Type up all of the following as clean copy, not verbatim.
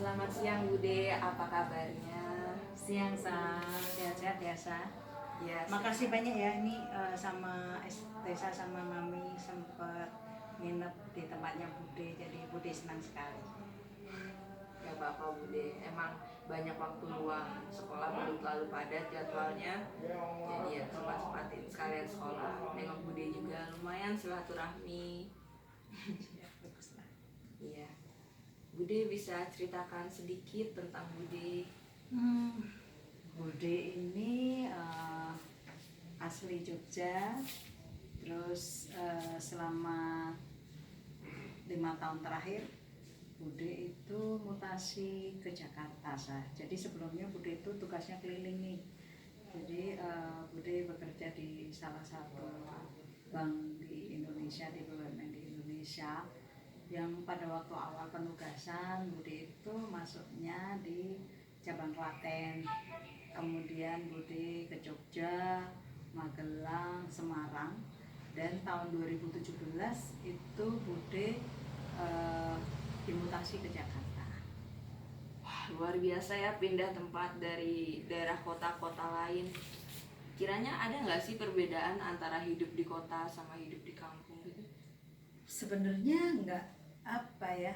Selamat siang Bude, apa kabarnya? Siang Sa, sehat-sehat ya Sa. Ya, Makasih banyak ya ini sama Tessa sama Mami sempat nginep di tempatnya Bude, jadi Bude senang sekali. gak apa-apa Bude, emang banyak waktu luang, sekolah belum terlalu padat jadwalnya. Jadi ya sempat-sempatin sekalian sekolah, nengok Bude juga lumayan silaturahmi. Ya, baguslah. Iya, Bude bisa ceritakan sedikit tentang Bude? Bude ini asli Jogja, terus selama 5 tahun terakhir Bude itu mutasi ke Jakarta Sa. Jadi sebelumnya Bude itu tugasnya keliling nih. Jadi Bude bekerja di salah satu bank di Indonesia, di BUMN di Indonesia, yang pada waktu awal penugasan Bude itu masuknya di cabang Klaten, kemudian Bude ke Jogja, Magelang, Semarang, dan tahun 2017 itu Bude dimutasi ke Jakarta. Wah, luar biasa ya pindah tempat dari daerah kota-kota lain. Kiranya ada nggak sih perbedaan antara hidup di kota sama hidup di kampung gitu? Sebenarnya nggak apa ya,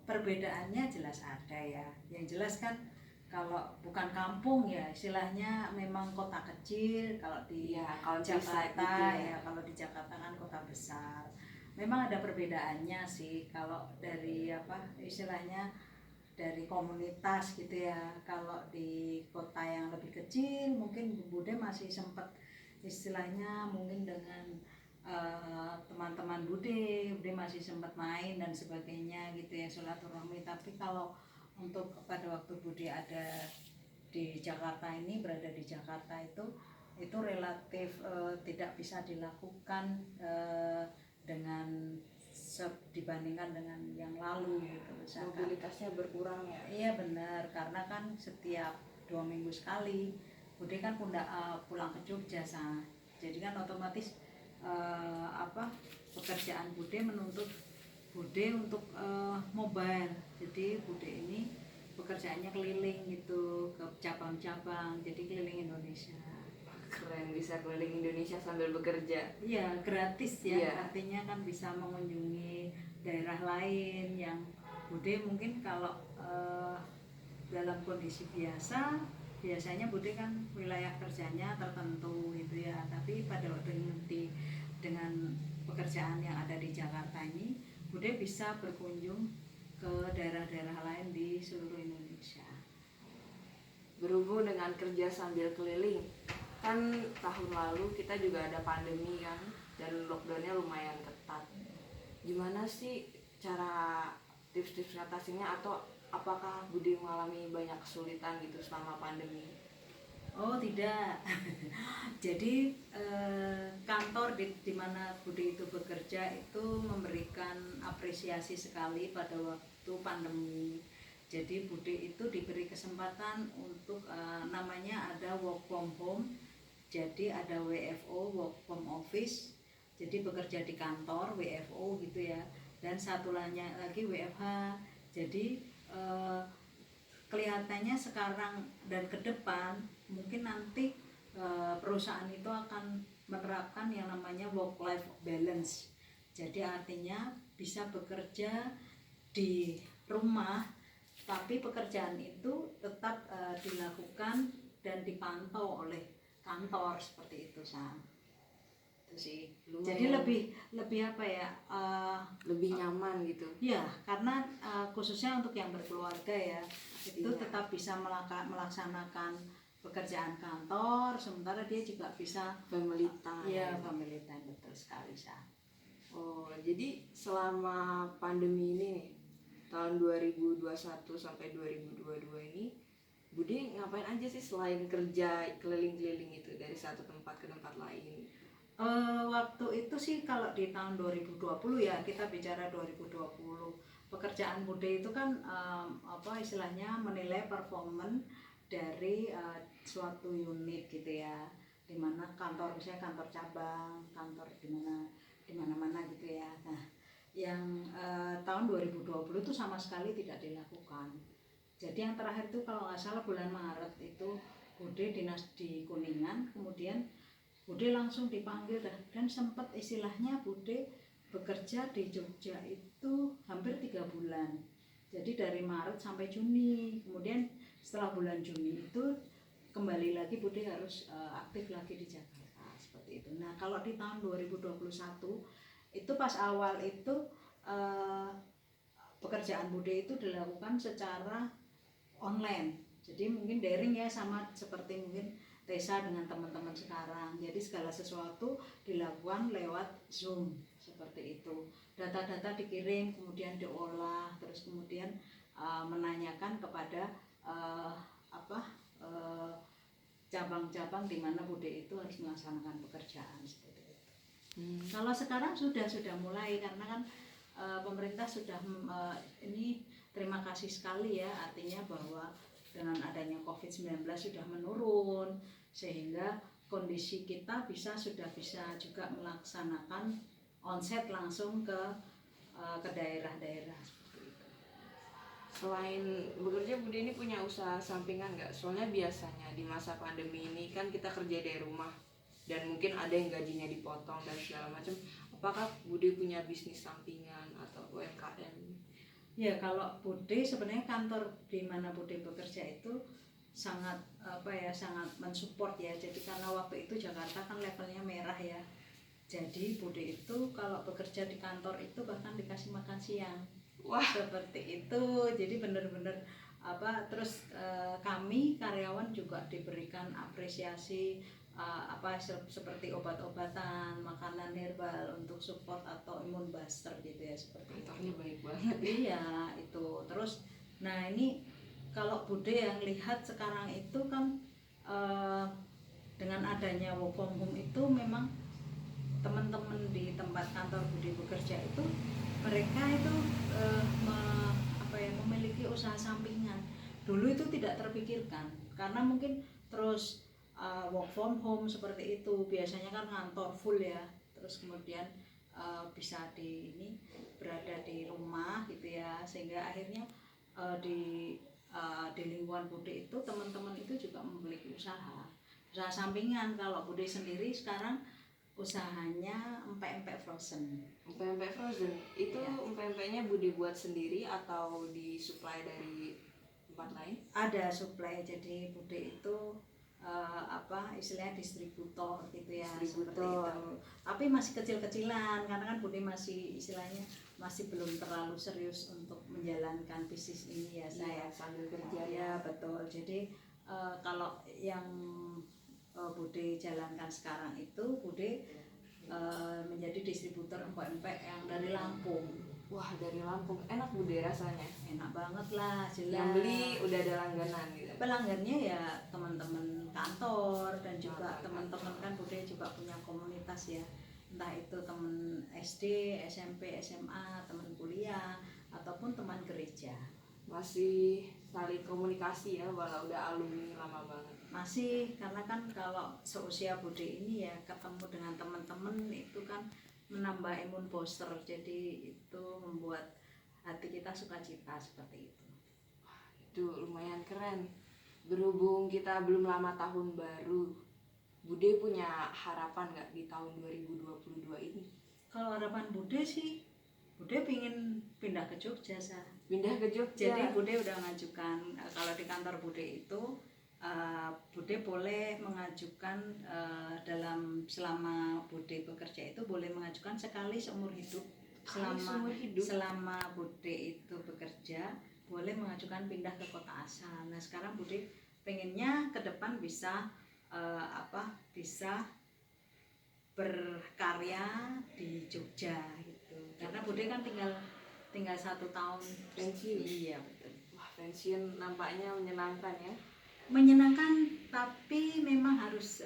perbedaannya jelas ada ya. Yang jelas kan kalau bukan kampung ya istilahnya memang kota kecil. Kalau di Kalau Jakarta gitu ya, kalau di Jakarta kan kota besar. Memang ada perbedaannya sih kalau dari apa istilahnya dari komunitas gitu ya. Kalau di kota yang lebih kecil mungkin Bude masih sempat istilahnya mungkin dengan teman-teman Bude masih sempat main dan sebagainya gitu ya, silaturahmi. Tapi kalau untuk pada waktu Bude ada di Jakarta ini, berada di Jakarta itu relatif tidak bisa dilakukan dengan dibandingkan dengan yang lalu gitu misalkan. Mobilitasnya berkurang ya? Iya benar, karena kan setiap 2 minggu sekali Bude kan pulang ke Jogja Sa. Jadi kan otomatis pekerjaan Bude menuntut Bude untuk mobile. Jadi Bude ini pekerjaannya keliling gitu ke cabang-cabang, jadi keliling Indonesia. Keren, bisa keliling Indonesia sambil bekerja. Iya, gratis ya. Iya. Artinya kan bisa mengunjungi daerah lain yang Bude mungkin kalau dalam kondisi biasanya Bude kan wilayah kerjanya tertentu gitu ya. Tapi pada waktu ini dengan pekerjaan yang ada di Jakarta ini, Bude bisa berkunjung ke daerah-daerah lain di seluruh Indonesia. Berhubung dengan kerja sambil keliling, kan tahun lalu kita juga ada pandemi kan, dan lockdownnya lumayan ketat. Gimana sih cara tips-tips ngatasinya, atau apakah Bude mengalami banyak kesulitan gitu selama pandemi? Oh tidak. Jadi kantor di mana Bude itu bekerja itu memberikan apresiasi sekali pada waktu pandemi. Jadi Bude itu diberi kesempatan untuk namanya ada work from home. Jadi ada WFO, work from office. Jadi bekerja di kantor WFO gitu ya. Dan satu lagi WFH. Jadi kelihatannya sekarang dan ke depan mungkin nanti perusahaan itu akan menerapkan yang namanya work life balance. Jadi artinya bisa bekerja di rumah tapi pekerjaan itu tetap dilakukan dan dipantau oleh kantor, seperti itu Sam. Itu sih. Lumayan. Jadi lebih apa ya? Lebih nyaman gitu. Ya, karena khususnya untuk yang berkeluarga ya, itu Iya. tetap bisa melaksanakan pekerjaan kantor, sementara dia juga bisa Family time. Iya, family time, betul sekali Sa. Oh, jadi selama pandemi ini nih, tahun 2021 sampai 2022 ini, Bude ngapain aja sih selain kerja keliling-keliling itu dari satu tempat ke tempat lain? Waktu itu sih kalau di tahun 2020 ya, kita bicara 2020, pekerjaan Bude itu kan apa istilahnya menilai performan dari suatu unit gitu ya, dimana kantor misalnya kantor cabang, kantor di mana mana gitu ya. Nah yang tahun 2020 itu sama sekali tidak dilakukan. Jadi yang terakhir itu kalau nggak salah bulan Maret itu Bude dinas di Kuningan, kemudian Bude langsung dipanggil dan sempat istilahnya Bude bekerja di Jogja itu hampir 3 bulan. Jadi dari Maret sampai Juni, kemudian setelah bulan Juni itu kembali lagi Bude harus aktif lagi di Jakarta seperti itu. Nah kalau di tahun 2021 itu pas awal itu pekerjaan Bude itu dilakukan secara online. Jadi mungkin daring ya, sama seperti mungkin Tessa dengan teman-teman sekarang. Jadi segala sesuatu dilakukan lewat Zoom seperti itu. Data-data dikirim, kemudian diolah, terus kemudian menanyakan kepada cabang-cabang di mana Bude itu harus melaksanakan pekerjaan seperti itu. Kalau sekarang sudah mulai, karena kan pemerintah sudah ini terima kasih sekali ya, artinya bahwa dengan adanya COVID-19 sudah menurun, sehingga kondisi kita sudah bisa juga melaksanakan onset langsung ke daerah-daerah seperti itu. Selain bekerja, Bude ini punya usaha sampingan nggak? Soalnya biasanya di masa pandemi ini kan kita kerja dari rumah dan mungkin ada yang gajinya dipotong dan segala macam. Apakah Bude punya bisnis sampingan atau UMKM? Ya kalau Bude sebenarnya kantor di mana Bude bekerja itu sangat sangat mensupport ya. Jadi karena waktu itu Jakarta kan levelnya merah ya. Jadi Bude itu kalau bekerja di kantor itu bahkan dikasih makan siang. Wah, seperti itu. Jadi benar-benar terus kami karyawan juga diberikan apresiasi seperti obat-obatan, makanan herbal untuk support atau imun booster gitu ya, seperti itu. kantornya baik banget. Iya itu. Terus nah ini kalau Bude yang lihat sekarang itu kan dengan adanya work from home itu memang teman-teman di tempat kantor Bude bekerja itu mereka itu memiliki usaha sampingan. Dulu itu tidak terpikirkan karena mungkin terus work from home seperti itu, biasanya kan kantor full ya, terus kemudian bisa berada di rumah gitu ya, sehingga akhirnya di lingkungan Bude itu teman-teman itu juga memiliki usaha sampingan. Kalau Bude sendiri sekarang usahanya empek-empek frozen. Empek-empek frozen itu ya. Empek-empeknya Bude buat sendiri atau disuplai dari tempat lain? Ada suplai, jadi Bude itu istilahnya distributor gitu ya, seperti itu. Tapi masih kecil-kecilan karena kan Bude masih istilahnya masih belum terlalu serius untuk menjalankan bisnis ini ya, saya sambil kerja ya. Betul. Jadi kalau yang Bude jalankan sekarang itu Bude menjadi distributor empek-empek yang dari Lampung. Wah, dari Lampung. Enak Bude rasanya? Enak banget lah, jelas. Yang beli udah ada langganan gitu? Pelanggannya ya teman-teman kantor dan juga teman-teman, kan Bude juga punya komunitas ya, entah itu teman SD, SMP, SMA, teman kuliah, ataupun teman gereja. Masih saling komunikasi ya walau udah alumni lama banget? Masih, karena kan kalau seusia Bude ini ya ketemu dengan teman-teman itu kan menambah imun booster, jadi itu membuat hati kita sukacita seperti itu. Itu lumayan keren. Berhubung kita belum lama tahun baru, Bude punya harapan nggak di tahun 2022 ini? Kalau harapan Bude sih, Bude pingin pindah ke Jogja, Pindah ke Jogja. Jadi Bude udah mengajukan, kalau di kantor Bude itu Bude boleh mengajukan selama Bude bekerja itu boleh mengajukan sekali seumur hidup. Selama Bude itu bekerja boleh mengajukan pindah ke kota asal. Nah sekarang Bude pengennya ke depan bisa bisa berkarya di Jogja gitu. Karena Bude kan tinggal 1 tahun pensiun. Iya betul. Wah, pensiun nampaknya menyenangkan ya. Menyenangkan, tapi memang harus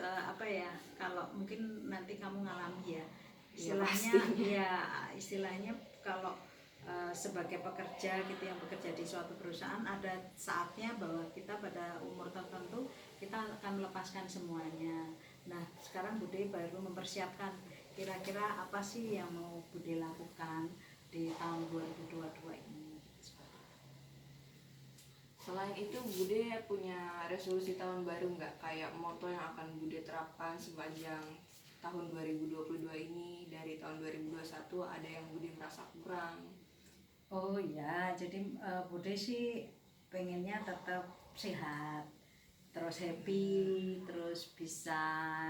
kalau mungkin nanti kamu ngalami ya, istilahnya kalau sebagai pekerja gitu yang bekerja di suatu perusahaan, ada saatnya bahwa kita pada umur tertentu kita akan melepaskan semuanya. Nah sekarang Bude baru mempersiapkan kira-kira apa sih yang mau Bude lakukan. di tahun 2022 ini. Selain itu, Bude punya resolusi tahun baru nggak? Kayak moto yang akan Bude terapkan sepanjang tahun 2022 ini, dari tahun 2021 ada yang Bude merasa kurang? Oh ya, jadi Bude sih pengennya tetap sehat, terus happy, terus bisa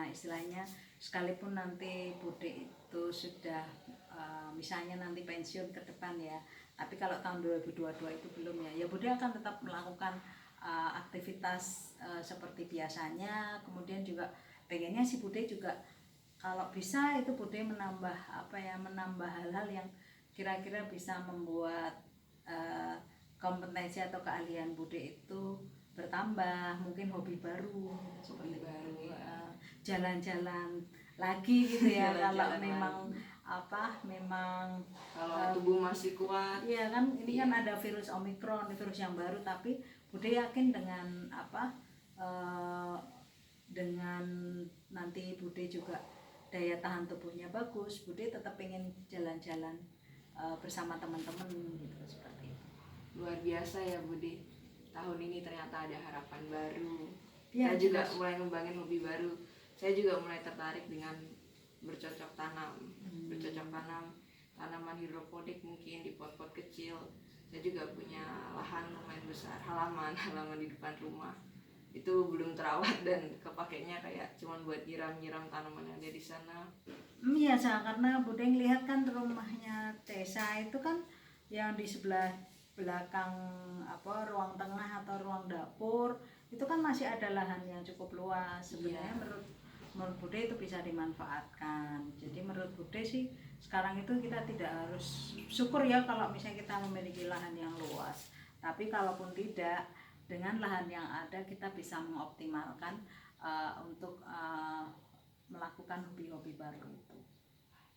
istilahnya sekalipun nanti Bude itu sudah misalnya nanti pensiun ke depan ya, tapi kalau tahun 2022 itu belum ya, ya Bude akan tetap melakukan aktivitas seperti biasanya. Kemudian juga pengennya si Bude juga kalau bisa itu Bude menambah menambah hal-hal yang kira-kira bisa membuat kompetensi atau keahlian Bude itu bertambah, mungkin hobi baru seperti Baru itu. ya. Jalan-jalan lagi gitu ya. Kalau Jalan-jalan memang lagi. Kalau eh, tubuh masih kuat. iya kan, ini Iya. kan ada virus Omikron, virus yang baru, tapi Bude yakin dengan dengan nanti Bude juga daya tahan tubuhnya bagus, Bude tetap pengen jalan-jalan bersama teman-teman gitu, seperti itu. Luar biasa ya Bude, tahun ini ternyata ada harapan baru. Ya, Kita juga jelas. mulai ngembangin hobi baru. Saya juga mulai tertarik dengan bercocok tanam. Bercocok tanam tanaman hidroponik mungkin di pot-pot kecil. Saya juga punya lahan lumayan besar, halaman di depan rumah. Itu belum terawat dan kepakainya kayak cuman buat nyiram-nyiram tanaman yang ada di sana. Iya, karena Bude ngelihat kan rumahnya Tessa itu kan yang di sebelah belakang ruang tengah atau ruang dapur itu kan masih ada lahan yang cukup luas. Sebenarnya Iya. menurut Bude itu bisa dimanfaatkan. Jadi menurut Bude sih sekarang itu kita tidak harus, syukur ya kalau misalnya kita memiliki lahan yang luas. Tapi kalaupun tidak, dengan lahan yang ada kita bisa mengoptimalkan untuk melakukan hobi-hobi baru itu.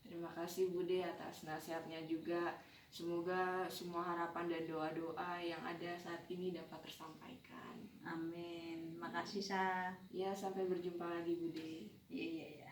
Terima kasih Bude atas nasihatnya juga. Semoga semua harapan dan doa-doa yang ada saat ini dapat tersampaikan. Amin. Makasih Sa. Ya, sampai berjumpa lagi Bude. Iya iya iya.